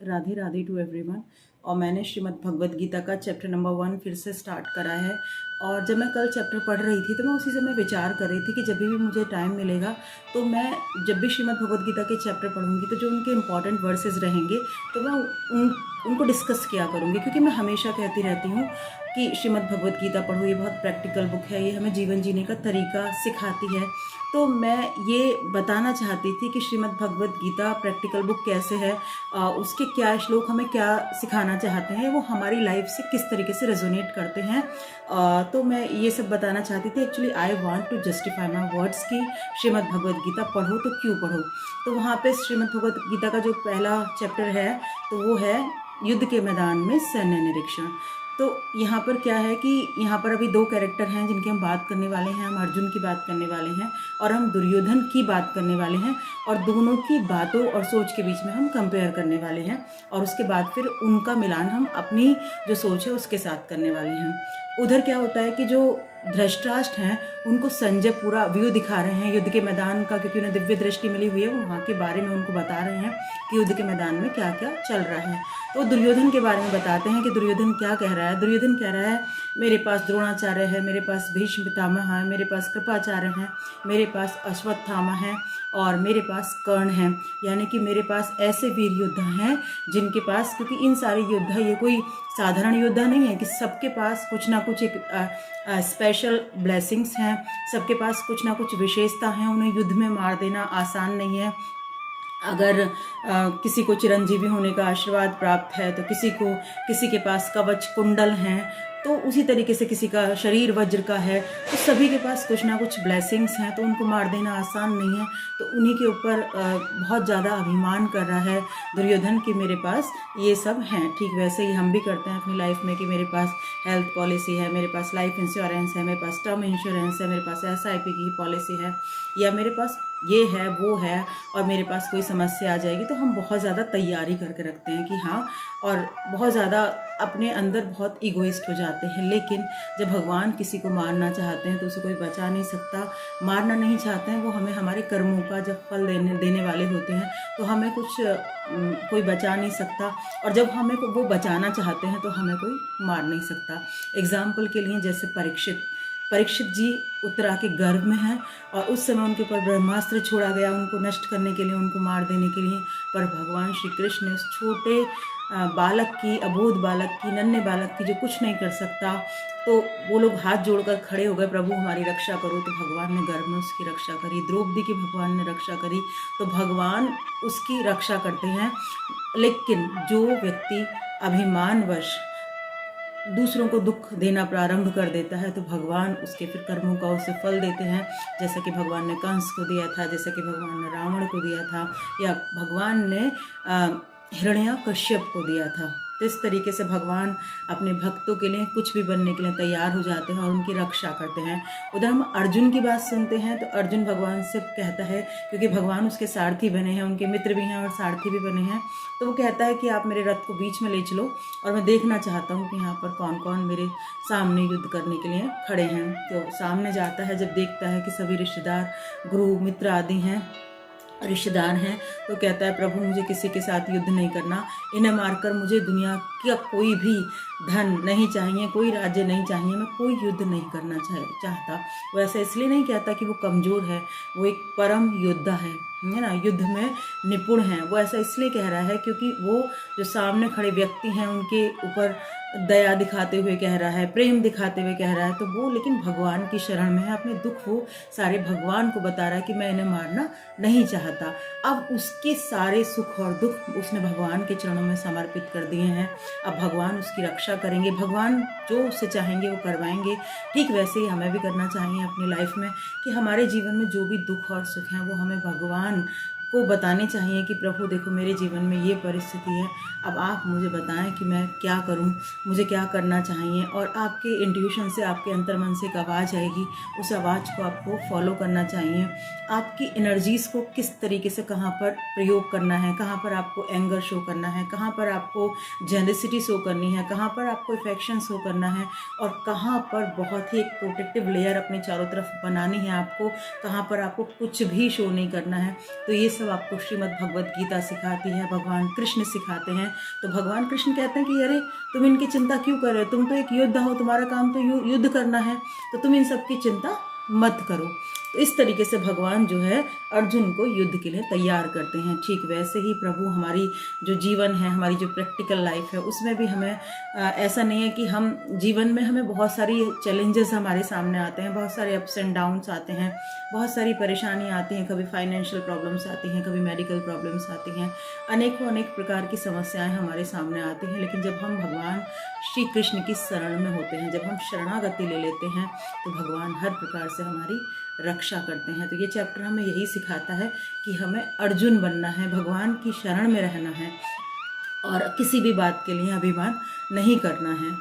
Radhe Radhe to everyone. और मैंने श्रीमद् भगवद गीता का चैप्टर नंबर 1 फिर से स्टार्ट करा है। और जब मैं कल चैप्टर पढ़ रही थी तो मैं उसी समय विचार कर रही थी कि जब भी मुझे टाइम मिलेगा तो मैं जब भी श्रीमद् भगवद गीता के चैप्टर पढ़ूंगी तो जो उनके इंपॉर्टेंट वर्सेस रहेंगे तो मैं उनको डिस्कस किया करूँगी, क्योंकि मैं हमेशा कहती रहती हूँ कि श्रीमद् भगवद गीता पढ़ो, ये बहुत प्रैक्टिकल बुक है, ये हमें जीवन जीने का तरीका सिखाती है। तो मैं ये बताना चाहती थी कि श्रीमद् भगवद गीता प्रैक्टिकल बुक कैसे है, उसके क्या श्लोक हमें क्या सिखाना चाहते हैं, वो हमारी लाइफ से किस तरीके से रेजोनेट करते हैं। तो मैं ये सब बताना चाहती थी। Actually I want to justify my words कि श्रीमद् भगवद गीता पढ़ो तो क्यों पढ़ो। तो वहाँ पे श्रीमद् भगवद गीता का जो पहला चैप्टर है तो वो है युद्ध के मैदान में सैन्य निरीक्षण। तो यहाँ पर क्या है कि यहाँ पर अभी दो कैरेक्टर हैं जिनकी हम बात करने वाले हैं। हम अर्जुन की बात करने वाले हैं और हम दुर्योधन की बात करने वाले हैं, और दोनों की बातों और सोच के बीच में हम कंपेयर करने वाले हैं, और उसके बाद फिर उनका मिलान हम अपनी जो सोच है उसके साथ करने वाले हैं। उधर क्या होता है कि जो धृतराष्ट्र हैं उनको संजय पूरा व्यू दिखा रहे हैं युद्ध के मैदान का, क्योंकि उन्हें दिव्य दृष्टि मिली हुई है, वो वहाँ के बारे में उनको बता रहे हैं कि युद्ध के मैदान में क्या क्या चल रहा है। तो दुर्योधन के बारे में बताते हैं कि दुर्योधन क्या कह रहा है। दुर्योधन कह रहा है मेरे पास द्रोणाचार्य है, मेरे पास भीष्म पितामह है, मेरे पास कृपाचार्य हैं, मेरे पास अश्वत्थामा है और मेरे पास कर्ण है। यानी कि मेरे पास ऐसे वीर योद्धा हैं जिनके पास, क्योंकि इन सारे योद्धा ये कोई साधारण योद्धा नहीं है कि सबके पास कुछ ना कुछ एक स्पेशल ब्लेसिंग्स हैं, सबके पास कुछ ना कुछ विशेषता है। उन्हें युद्ध में मार देना आसान नहीं है। अगर किसी को चिरंजीवी होने का आशीर्वाद प्राप्त है तो किसी के पास कवच कुंडल हैं, तो उसी तरीके से किसी का शरीर वज्र का है, तो सभी के पास कुछ ना कुछ ब्लेसिंग्स हैं, तो उनको मार देना आसान नहीं है। तो उन्हीं के ऊपर बहुत ज़्यादा अभिमान कर रहा है दुर्योधन कि मेरे पास ये सब हैं। ठीक वैसे ही हम भी करते हैं अपनी लाइफ में कि मेरे पास हेल्थ पॉलिसी है, मेरे पास लाइफ इंश्योरेंस है, मेरे पास टर्म इंश्योरेंस है, मेरे पास SIP की पॉलिसी है, या मेरे पास ये है वो है, और मेरे पास कोई समस्या आ जाएगी तो हम बहुत ज़्यादा तैयारी करके रखते हैं कि हाँ, और बहुत ज़्यादा अपने अंदर बहुत ईगोइस्ट हो जाते हैं। लेकिन जब भगवान किसी को मारना चाहते हैं तो उसे कोई बचा नहीं सकता। मारना नहीं चाहते हैं, वो हमें हमारे कर्मों का जब फल देने वाले होते हैं तो हमें कोई बचा नहीं सकता, और जब हमें वो बचाना चाहते हैं तो हमें कोई मार नहीं सकता। एग्जाम्पल के लिए जैसे परीक्षित जी उत्तरा के गर्भ में हैं और उस समय उनके ऊपर ब्रह्मास्त्र छोड़ा गया उनको नष्ट करने के लिए, उनको मार देने के लिए, पर भगवान श्री कृष्ण ने उस छोटे बालक की, अबोध बालक की, नन्हे बालक की जो कुछ नहीं कर सकता, तो वो लोग हाथ जोड़कर खड़े हो गए, प्रभु हमारी रक्षा करो। तो भगवान ने गर्भ में उसकी रक्षा करी। द्रौपदी की भगवान ने रक्षा करी, तो भगवान उसकी रक्षा करते हैं। लेकिन जो व्यक्ति अभिमानवश दूसरों को दुख देना प्रारंभ कर देता है तो भगवान उसके फिर कर्मों का उसे फल देते हैं, जैसा कि भगवान ने कंस को दिया था, जैसा कि भगवान ने रावण को दिया था, या भगवान ने हिरण्यकश्यप को दिया था। तो इस तरीके से भगवान अपने भक्तों के लिए कुछ भी बनने के लिए तैयार हो जाते हैं और उनकी रक्षा करते हैं। उधर हम अर्जुन की बात सुनते हैं तो अर्जुन भगवान से कहता है, क्योंकि भगवान उसके सारथी बने हैं, उनके मित्र भी हैं और सारथी भी बने हैं, तो वो कहता है कि आप मेरे रथ को बीच में ले चलो और मैं देखना चाहता हूँ कि यहाँ पर कौन कौन मेरे सामने युद्ध करने के लिए खड़े हैं। तो सामने जाता है, जब देखता है कि सभी रिश्तेदार, गुरु, मित्र आदि हैं, रिश्तेदार हैं, तो कहता है प्रभु मुझे किसी के साथ युद्ध नहीं करना, इन्हें मारकर मुझे दुनिया का कोई भी धन नहीं चाहिए, कोई राज्य नहीं चाहिए, मैं कोई युद्ध नहीं करना चाहता। वो ऐसा इसलिए नहीं कहता कि वो कमज़ोर है, वो एक परम योद्धा है ना, युद्ध में निपुण है। वो ऐसा इसलिए कह रहा है क्योंकि वो जो सामने खड़े व्यक्ति हैं उनके ऊपर दया दिखाते हुए कह रहा है, प्रेम दिखाते हुए कह रहा है, तो वो लेकिन भगवान की शरण में है, अपने दुख वो सारे भगवान को बता रहा है कि मैं इन्हें मारना नहीं चाहता। अब उसके सारे सुख और दुख उसने भगवान के चरणों में समर्पित कर दिए हैं। अब भगवान उसकी रक्षा करेंगे, भगवान जो उससे चाहेंगे वो करवाएंगे। ठीक वैसे ही हमें भी करना चाहिए अपनी लाइफ में कि हमारे जीवन में जो भी दुख और सुख हैं वो हमें भगवान को बताने चाहिए कि प्रभु देखो मेरे जीवन में ये परिस्थिति है, अब आप मुझे बताएं कि मैं क्या करूं, मुझे क्या करना चाहिए। और आपके इंट्यूशन से, आपके अंतर्मन से एक आवाज़ आएगी, उस आवाज़ को आपको फॉलो करना चाहिए। आपकी एनर्जीज़ को किस तरीके से कहाँ पर प्रयोग करना है, कहाँ पर आपको एंगर शो करना है, कहाँ पर आपको जेनरसिटी शो करनी है, कहाँ पर आपको इफेक्शन शो करना है, और कहाँ पर बहुत ही एक प्रोटेक्टिव लेयर अपने चारों तरफ बनानी है आपको, कहाँ पर आपको कुछ भी शो नहीं करना है। तो ये सब आपको श्रीमद् भगवत गीता सिखाती है, भगवान कृष्ण सिखाते हैं। तो भगवान कृष्ण कहते हैं कि अरे तुम इनकी चिंता क्यों कर रहे हो, तुम तो एक योद्धा हो, तुम्हारा काम तो युद्ध करना है, तो तुम इन सब की चिंता मत करो। तो इस तरीके से भगवान जो है अर्जुन को युद्ध के लिए तैयार करते हैं। ठीक वैसे ही प्रभु हमारी जो जीवन है, हमारी जो प्रैक्टिकल लाइफ है, उसमें भी हमें ऐसा नहीं है कि हम जीवन में हमें बहुत सारी चैलेंजेस हमारे सामने आते हैं, बहुत सारे अप्स एंड डाउन्स आते हैं, बहुत सारी परेशानियाँ आती हैं, कभी फाइनेंशियल प्रॉब्लम्स आती हैं, कभी मेडिकल प्रॉब्लम्स आती हैं, अनेक प्रकार की समस्याएं हमारे सामने आती हैं। लेकिन जब हम भगवान श्री कृष्ण की शरण में होते हैं, जब हम शरणागति ले लेते हैं, तो भगवान हर प्रकार से हमारी रक्षा करते हैं। तो ये चैप्टर हमें यही सिखाता है कि हमें अर्जुन बनना है, भगवान की शरण में रहना है और किसी भी बात के लिए अभिमान नहीं करना है।